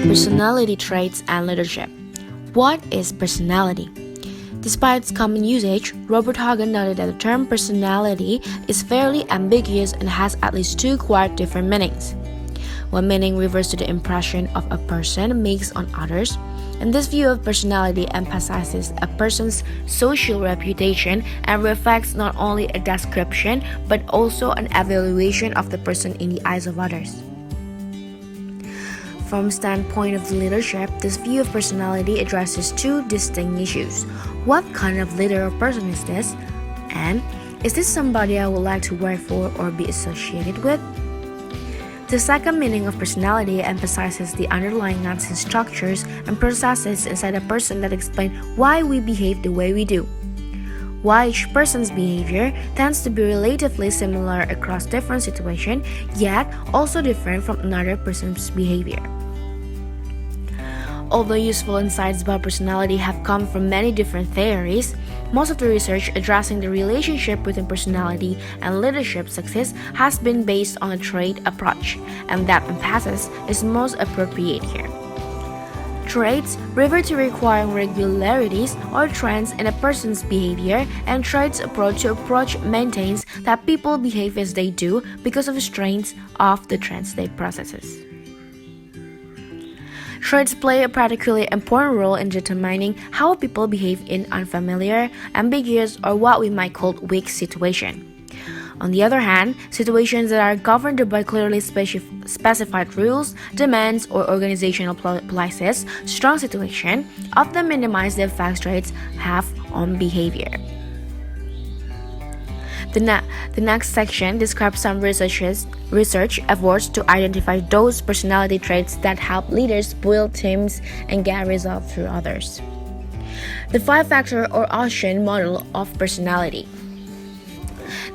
Personality traits and leadership. What is personality? Despite its common usage, Robert Hagen noted that the term personality is fairly ambiguous and has at least two quite different meanings. One meaning refers to the impression of a person makes on others, and this view of personality emphasizes a person's social reputation and reflects not only a description but also an evaluation of the person in the eyes of others. From the standpoint of leadership, this view of personality addresses two distinct issues. What kind of leader or person is this? And is this somebody I would like to work for or be associated with? The second meaning of personality emphasizes the underlying nuts structures and processes inside a person that explain why we behave the way we do. Why each person's behavior tends to be relatively similar across different situations, yet also different from another person's behavior. Although useful insights about personality have come from many different theories, most of the research addressing the relationship between personality and leadership success has been based on a trait approach, and that emphasis is most appropriate here. Traits refer to requiring regularities or trends in a person's behavior, and traits approach maintains that people behave as they do because of the strengths of the trends they possess. Traits play a particularly important role in determining how people behave in unfamiliar, ambiguous, or what we might call weak situations. On the other hand, situations that are governed by clearly specified rules, demands, or organizational policies, strong situations often minimize the effects traits have on behavior. The next section describes some research efforts to identify those personality traits that help leaders build teams and get results through others. The 5-factor or ocean model of personality.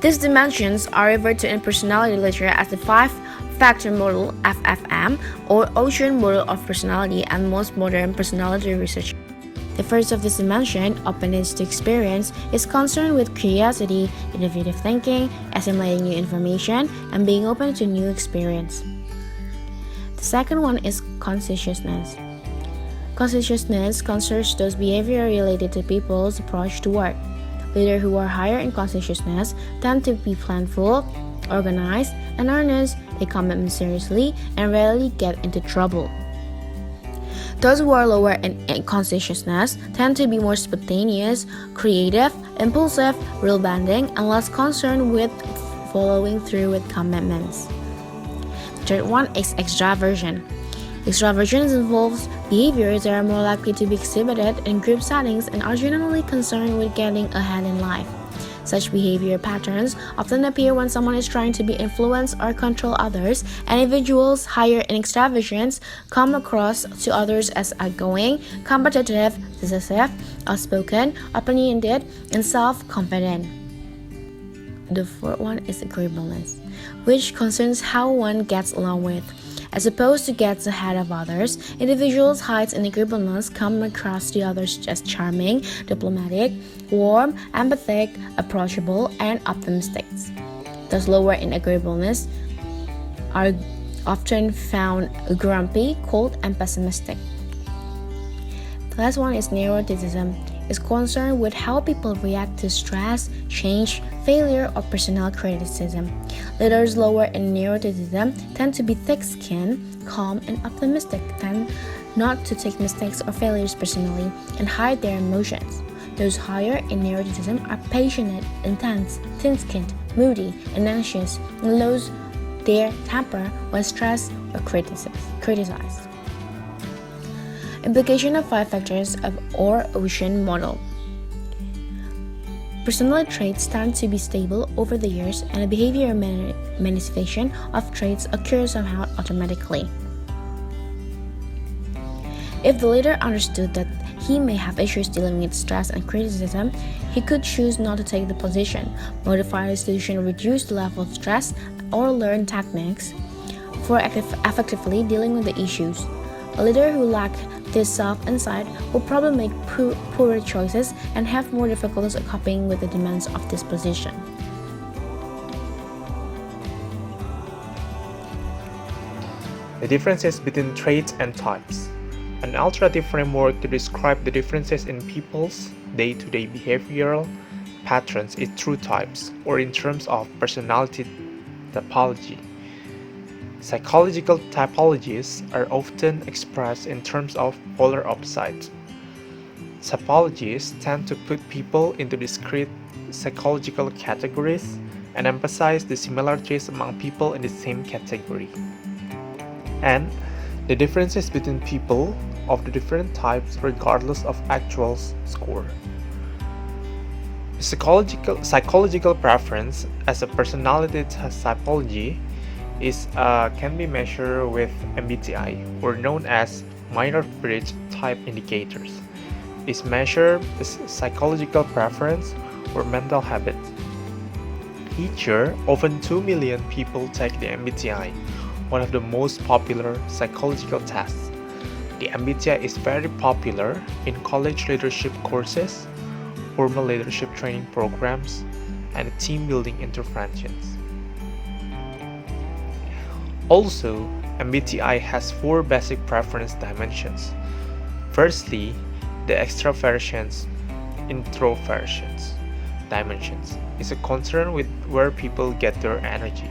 These dimensions are referred to in personality literature as the 5-factor model (FFM) or ocean model of personality, and most modern personality research. The first of this dimension, openness to experience, is concerned with curiosity, innovative thinking, assimilating new information, and being open to new experience. The second one is conscientiousness. Conscientiousness concerns those behaviors related to people's approach to work. Leaders who are higher in conscientiousness tend to be planful, organized, and earnest, take commitment seriously, and rarely get into trouble. Those who are lower in conscientiousness tend to be more spontaneous, creative, impulsive, rule-bending, and less concerned with following through with commitments. The third one is extraversion. Extraversion involves behaviors that are more likely to be exhibited in group settings and are generally concerned with getting ahead in life. Such behavior patterns often appear when someone is trying to be influence or control others, and individuals higher in extraversions come across to others as outgoing, competitive, decisive, outspoken, opinionated, and self-confident. The fourth one is agreeableness, which concerns how one gets along with. As opposed to gets ahead of others, individuals' heights in agreeableness come across to others as charming, diplomatic, warm, empathic, approachable, and optimistic. Those lower in agreeableness are often found grumpy, cold, and pessimistic. The last one is neuroticism. Is concerned with how people react to stress, change, failure, or personal criticism. Leaders lower in neuroticism tend to be thick-skinned, calm, and optimistic, tend not to take mistakes or failures personally, and hide their emotions. Those higher in neuroticism are passionate, intense, thin-skinned, moody, and anxious, and lose their temper when stressed or criticized. Implication of 5 factors or ocean model. Personality traits tend to be stable over the years, and a behavior manifestation of traits occurs somehow automatically. If the leader understood that he may have issues dealing with stress and criticism, he could choose not to take the position, modify the situation, reduce the level of stress, or learn techniques for effectively dealing with the issues. A leader who lacks this self-insight will probably make poorer choices and have more difficulties coping with the demands of this position. The differences between traits and types. An alternative framework to describe the differences in people's day-to-day behavioral patterns is through types, or in terms of personality typology. Psychological typologies are often expressed in terms of polar opposites. Typologies tend to put people into discrete psychological categories and emphasize the similarities among people in the same category, and the differences between people of the different types regardless of actual score. Psychological preference as a personality typology can be measured with MBTI, or known as Myers-Briggs Type Indicators. Is measured as psychological preference or mental habit. Each year, over 2 million people take the MBTI, one of the most popular psychological tests. The MBTI is very popular in college leadership courses, formal leadership training programs, and team building interventions. Also, MBTI has 4 basic preference dimensions. Firstly, the extroversions, introversions dimensions is a concern with where people get their energy.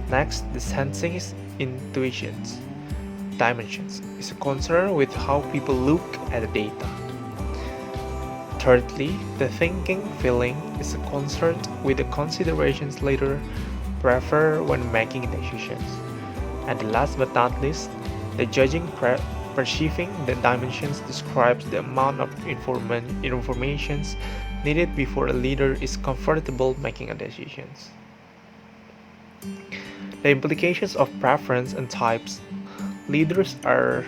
Next, the sensing intuitions dimensions is a concern with how people look at the data. Thirdly, the thinking feeling is a concern with the considerations leaders prefer when making decisions. And last but not least, the judging perceiving the dimensions describes the amount of information needed before a leader is comfortable making a decision. The implications of preference and types. Leaders are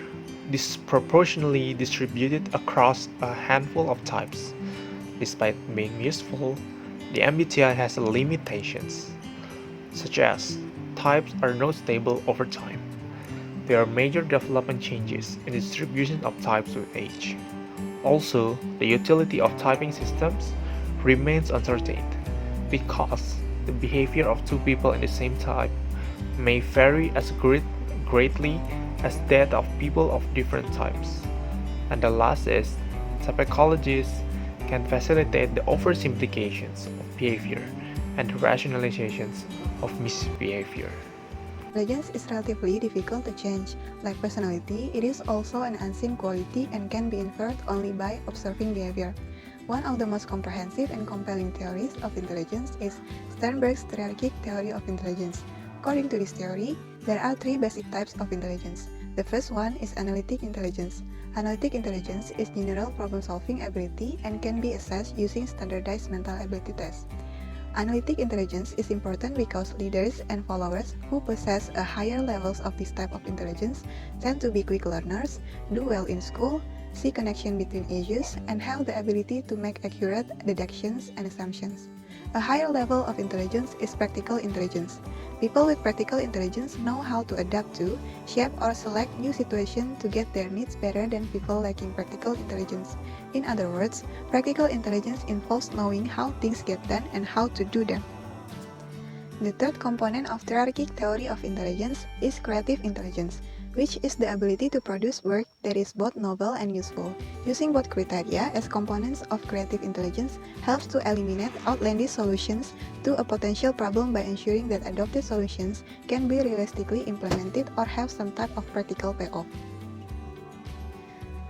disproportionately distributed across a handful of types. Despite being useful, the MBTI has limitations, such as types are not stable over time. There are major development changes in the distribution of types with age. Also, the utility of typing systems remains uncertain because the behavior of two people in the same type may vary as greatly as that of people of different types. And the last is, typologies can facilitate the oversimplifications of behavior and rationalizations of misbehavior. Intelligence is relatively difficult to change. Like personality, it is also an unseen quality and can be inferred only by observing behavior. One of the most comprehensive and compelling theories of intelligence is Sternberg's hierarchic theory of intelligence. According to this theory, there are 3 basic types of intelligence. The first one is analytic intelligence. Analytic intelligence is general problem-solving ability and can be assessed using standardized mental ability tests. Analytic intelligence is important because leaders and followers who possess a higher levels of this type of intelligence tend to be quick learners, do well in school, see connection between issues, and have the ability to make accurate deductions and assumptions. A higher level of intelligence is practical intelligence. People with practical intelligence know how to adapt to, shape, or select new situations to get their needs better than people lacking practical intelligence. In other words, practical intelligence involves knowing how things get done and how to do them. The third component of the hierarchic theory of intelligence is creative intelligence, which is the ability to produce work that is both novel and useful. Using both criteria as components of creative intelligence helps to eliminate outlandish solutions to a potential problem by ensuring that adopted solutions can be realistically implemented or have some type of practical payoff.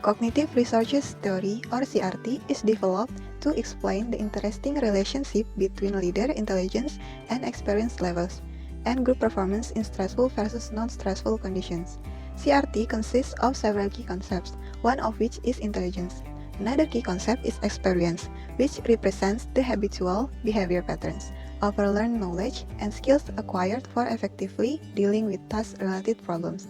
Cognitive Researches Theory, or CRT, is developed to explain the interesting relationship between leader intelligence and experience levels, and group performance in stressful versus non-stressful conditions. CRT consists of several key concepts, one of which is intelligence. Another key concept is experience, which represents the habitual behavior patterns, overlearned knowledge, and skills acquired for effectively dealing with task-related problems.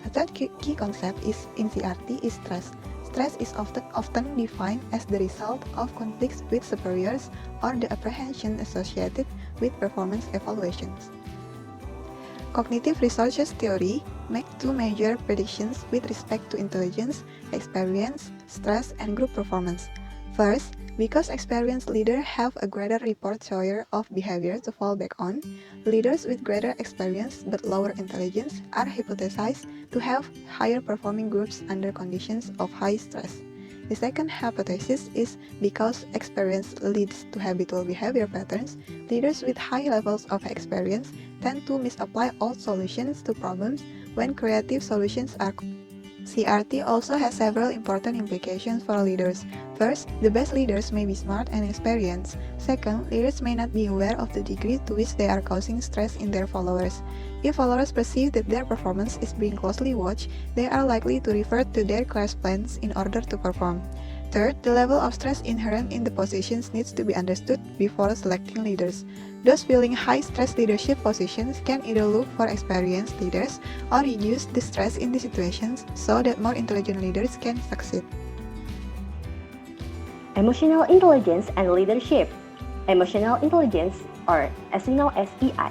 A third key concept in CRT is stress. Stress is often defined as the result of conflicts with superiors or the apprehension associated with performance evaluations. Cognitive Researches Theory makes 2 major predictions with respect to intelligence, experience, stress, and group performance. First, Because experienced leaders have a greater repertoire of behavior to fall back on, leaders with greater experience but lower intelligence are hypothesized to have higher performing groups under conditions of high stress. The second hypothesis is because experience leads to habitual behavior patterns, leaders with high levels of experience tend to misapply old solutions to problems when creative solutions are. CRT also has several important implications for leaders. First, the best leaders may be smart and experienced. Second, leaders may not be aware of the degree to which they are causing stress in their followers. If followers perceive that their performance is being closely watched, they are likely to revert to their class plans in order to perform. Third, the level of stress inherent in the positions needs to be understood before selecting leaders. Those filling high-stress leadership positions can either look for experienced leaders or reduce the stress in the situations so that more intelligent leaders can succeed. Emotional intelligence and leadership. Emotional intelligence, or as we know as EI.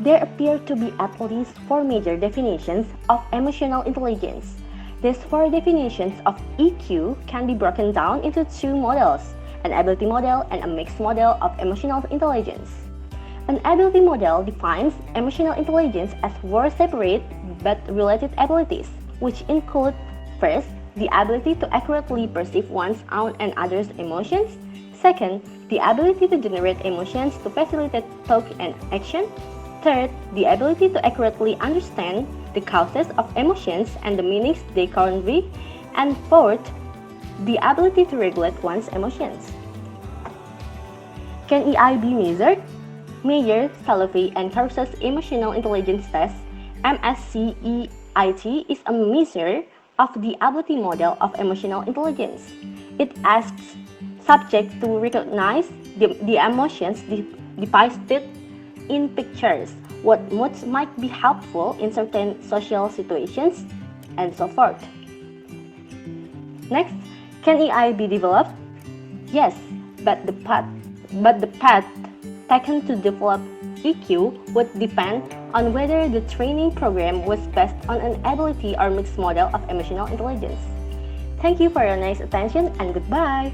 There appear to be at least 4 major definitions of emotional intelligence. These 4 definitions of EQ can be broken down into 2 models, an ability model and a mixed model of emotional intelligence. An ability model defines emotional intelligence as 4 separate but related abilities, which include, first, the ability to accurately perceive one's own and others' emotions. Second, the ability to generate emotions to facilitate thought and action. Third, the ability to accurately understand the causes of emotions and the meanings they convey. And fourth, the ability to regulate one's emotions. Can EI be measured? Major, Silvia, and Caruso's Emotional Intelligence Test, MSCEIT, is a measure of the ability model of emotional intelligence. It asks subjects to recognize the emotions depicted in pictures, what moods might be helpful in certain social situations, and so forth. Next, can EI be developed? Yes, but the path taken to develop EQ would depend on whether the training program was based on an ability or mixed model of emotional intelligence. Thank you for your nice attention and goodbye!